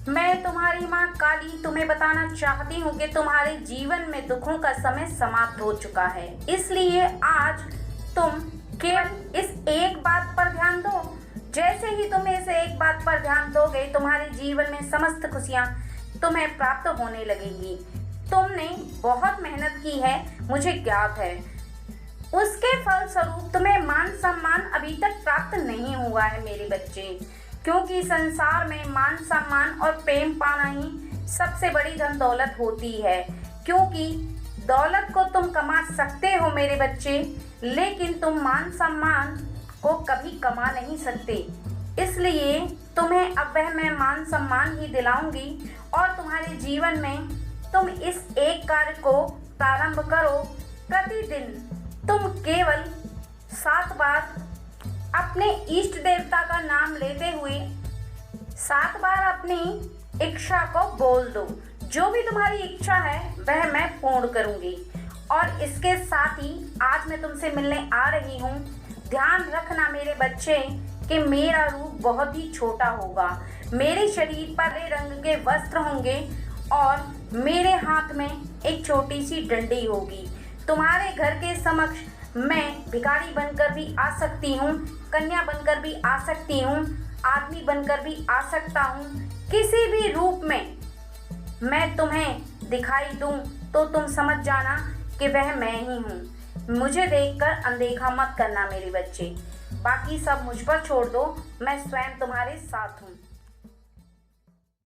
मैं तुम्हारी माँ काली तुम्हें बताना चाहती हूँ कि तुम्हारे जीवन में दुखों का समय समाप्त हो चुका है। इसलिए आज तुम केवल इस एक बात पर ध्यान दो। जैसे ही तुम इस एक बात पर ध्यान दोगे, तुम्हारे जीवन में समस्त खुशियाँ तुम्हें प्राप्त होने लगेंगी। तुमने बहुत मेहनत की है, मुझे ज्ञात है। उसके फलस्वरूप तुम्हें मान सम्मान अभी तक प्राप्त नहीं हुआ है मेरे बच्चे, क्योंकि संसार में मान सम्मान और प्रेम पाना ही सबसे बड़ी धन दौलत होती है। क्योंकि दौलत को तुम कमा सकते हो मेरे बच्चे, लेकिन तुम मान सम्मान को कभी कमा नहीं सकते। इसलिए तुम्हें अब वह मैं मान सम्मान ही दिलाऊंगी और तुम्हारे जीवन में तुम इस एक कार्य को प्रारंभ करो। प्रतिदिन तुम केवल 7 बार अपने इष्ट देवता का नाम लेते हुए 7 बार अपनी इच्छा को बोल दो। जो भी तुम्हारी इच्छा है वह मैं पूर्ण करूंगी। और इसके साथ ही आज मैं तुमसे मिलने आ रही हूँ। ध्यान रखना मेरे बच्चे कि मेरा रूप बहुत ही छोटा होगा। मेरे शरीर पर हरे रंग के वस्त्र होंगे और मेरे हाथ में एक छोटी सी डंडी होगी। तुम्हारे घर के समक्ष मैं भिखारी बनकर भी आ सकती हूँ, कन्या बनकर भी आ सकती हूँ, आदमी बनकर भी आ सकता हूँ। किसी भी रूप में मैं तुम्हें दिखाई दूँ तो तुम समझ जाना कि वह मैं ही हूँ। मुझे देखकर अनदेखा मत करना मेरे बच्चे। बाकी सब मुझ पर छोड़ दो, मैं स्वयं तुम्हारे साथ हूँ।